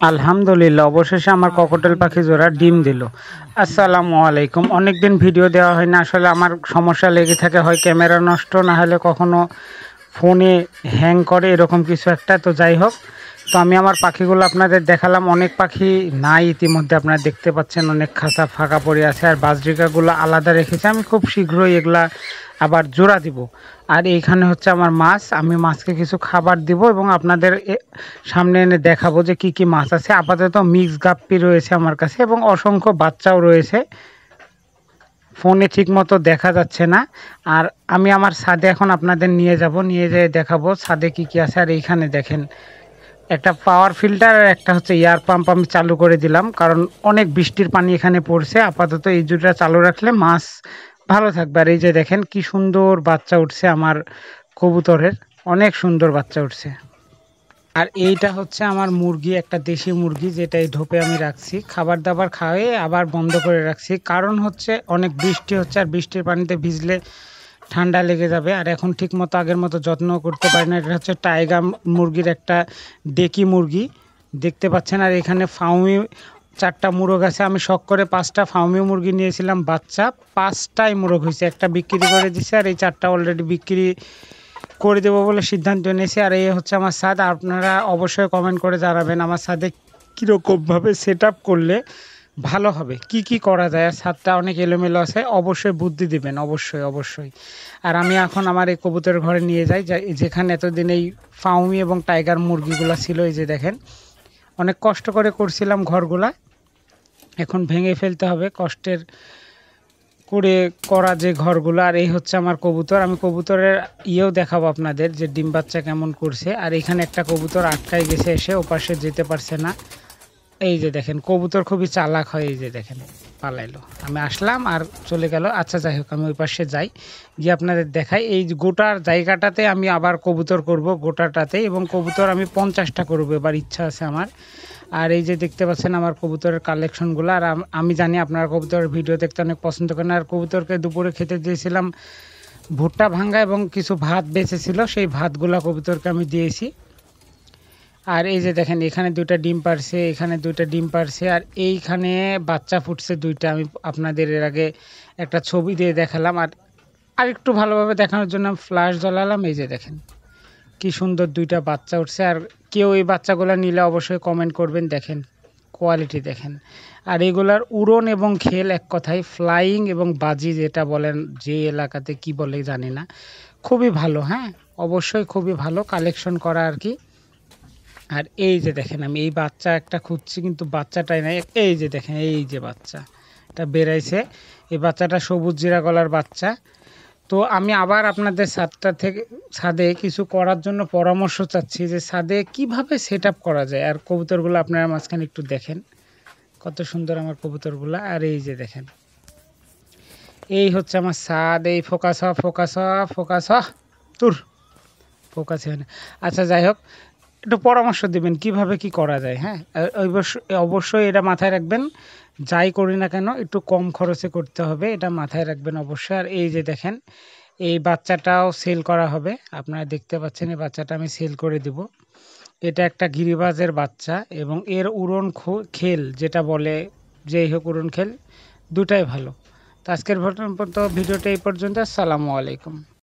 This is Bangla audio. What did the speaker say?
আলহামদুলিল্লাহ, অবশেষে আমার ককটেল পাখি জোড়া ডিম দিল। আসসালামু আলাইকুম। অনেকদিন ভিডিও দেওয়া হয় না, আসলে আমার সমস্যা লেগে থাকে, হয় ক্যামেরা নষ্ট, না হলে কখনো ফোনে হ্যাং করে, এরকম কিছু একটা। তো যাই হোক, তো আমি আমার পাখিগুলো আপনাদের দেখালাম। অনেক পাখি নাই ইতিমধ্যে, আপনারা দেখতে পাচ্ছেন অনেক খাঁচা ফাঁকা পড়ে আছে, আর বাজরিকাগুলো আলাদা রেখেছি। আমি খুব শীঘ্রই এগুলা আবার জোড়া দিব। আর এইখানে হচ্ছে আমার মাছ, আমি মাছকে কিছু খাবার দিব এবং আপনাদের সামনে এনে দেখাবো যে কি কি মাছ আছে। আপাতত মিক্স গাপ্পি রয়েছে আমার কাছে এবং অসংখ্য বাচ্চাও রয়েছে, ফোনে ঠিক মতো দেখা যাচ্ছে না। আর আমি আমার ছাদে এখন আপনাদের নিয়ে যাব, নিয়ে যেয়ে দেখাবো ছাদে কি কি আছে। আর এইখানে দেখেন একটা পাওয়ার ফিল্টার আর একটা হচ্ছে এয়ার পাম্প আমি চালু করে দিলাম, কারণ অনেক বৃষ্টির পানি এখানে পড়ছে। আপাতত এই দুটা চালু রাখলে মাছ ভালো থাকবে। আর এই যে দেখেন কি সুন্দর বাচ্চা উঠছে আমার কবুতরের, অনেক সুন্দর বাচ্চা উঠছে। আর এইটা হচ্ছে আমার মুরগি, একটা দেশি মুরগি, যেটা এই ঢোপে আমি রাখছি, খাবার দাবার খাওয়াই আবার বন্ধ করে রাখছি। কারণ হচ্ছে অনেক বৃষ্টি হচ্ছে, আর বৃষ্টির পানিতে ভিজলে ঠান্ডা লেগে যাবে। আর এখন ঠিক মতো আগের মতো যত্ন করতে পারি না। এটা হচ্ছে টাইগার মুরগির একটা ডেকি মুরগি, দেখতে পাচ্ছেন। আর এখানে ফাউমি 4টা মুরগ আছে। আমি শখ করে 5টা ফাউমি মুরগি নিয়েছিলাম বাচ্চা, 5টাই মুরগ হয়েছে, একটা বিক্রি করে দিছে, আর এই 4টা অলরেডি বিক্রি করে দেবো বলে সিদ্ধান্ত নিয়েছি। আর এই হচ্ছে আমার ছাদ। আপনারা অবশ্যই কমেন্ট করে জানাবেন আমার ছাদে কীরকমভাবে সেট আপ করলে ভালো হবে, কি কি করা যায়। আর ছাদটা অনেক এলোমেলো আছে, অবশ্যই বুদ্ধি দিবেন, অবশ্যই অবশ্যই। আর আমি এখন আমার এই কবুতরের ঘরে নিয়ে যাই, যেখানে এতদিন এই ফাউমি এবং টাইগার মুরগিগুলো ছিল। এই যে দেখেন, অনেক কষ্ট করে করছিলাম ঘরগুলা, এখন ভেঙে ফেলতে হবে কষ্টের করে করা যে ঘরগুলো। আর এই হচ্ছে আমার কবুতর, আমি কবুতরের ইয়েও দেখাবো আপনাদের যে ডিম বাচ্চা কেমন করছে। আর এখানে একটা কবুতর আটকায় গেছে, এসে ওপাশে যেতে পারছে না। এই যে দেখেন, কবুতর খুবই চালাক হয়, এই যে দেখেন পালাইলো, আমি আসলাম আর চলে গেল। আচ্ছা যাই হোক, আমি ওই পাশে যাই, গিয়ে আপনাদের দেখাই। এই গোটার জায়গাটাতে আমি আবার কবুতর করব, গোটাটাতে, এবং কবুতর আমি 50টা করবো এবার, ইচ্ছা আছে আমার। আর এই যে দেখতে পাচ্ছেন আমার কবুতরের কালেকশনগুলো। আর আমি জানি আপনারা কবুতরের ভিডিও দেখতে অনেক পছন্দ করেন। আর কবুতরকে দুপুরে খেতে দিয়েছিলাম ভুট্টা ভাঙ্গা এবং কিছু ভাত বেঁচেছিল, সেই ভাতগুলা কবুতরকে আমি দিয়েছি। আর এই যে দেখেন, এখানে 2টা ডিম পারছে, এখানে 2টা ডিম পারছে, আর এইখানে বাচ্চা ফুটছে 2টা। আমি আপনাদের এর আগে একটা ছবি দিয়ে দেখালাম, আর একটু ভালোভাবে দেখানোর জন্য ফ্ল্যাশ জ্বালালাম। এই যে দেখেন কি সুন্দর 2টা বাচ্চা উঠছে। আর কেউ এই বাচ্চাগুলো নিলে অবশ্যই কমেন্ট করবেন, দেখেন কোয়ালিটি দেখেন। আর এগুলার উড়ন এবং খেল, এক কথায় ফ্লাইং এবং বাজি যেটা বলেন, যে এলাকাতে কি বলে জানি না, খুবই ভালো। হ্যাঁ, অবশ্যই খুবই ভালো কালেকশন করা আর কি। আর এই যে দেখেন, আমি এই বাচ্চা একটা খুঁজছি, কিন্তু বাচ্চাটাই নাই। এই যে দেখেন, এই যে বাচ্চা এটা বেরাইছে, এই বাচ্চাটা সবুজ জিরা গলার বাচ্চা। তো আমি আবার আপনাদের ছাদে কিছু করার জন্য পরামর্শ চাচ্ছি, যে ছাদে কিভাবে সেট আপ করা যায়। আর কবুতরগুলো আপনারা মাঝখানে একটু দেখেন, কত সুন্দর আমার কবুতরগুলো। আর এই যে দেখেন, এই হচ্ছে আমার ছাদ। এই ফোকাস হ, ফোকাস হ, ফোকাস হ, তোর ফোকাস হয় না। আচ্ছা যাই হোক, একটু পরামর্শ দিবেন কিভাবে কি করা যায়। হ্যাঁ, অবশ্যই এটা মাথায় রাখবেন, যাই করি না কেন একটু কম খরচে করতে হবে, এটা মাথায় রাখবেন অবশ্যই। আর এই যে দেখেন, এই বাচ্চাটাও সেল করা হবে, আপনারা দেখতে পাচ্ছেন এই বাচ্চাটা আমি সেল করে দিব। এটা একটা গিরিবাজের বাচ্চা, এবং এর উড়ন খেল যেটা বলে, যেই হোক উড়ন খেল 2টাই ভালো। তো আজকের ভিডিওটা এই পর্যন্ত। আসসালামু আলাইকুম।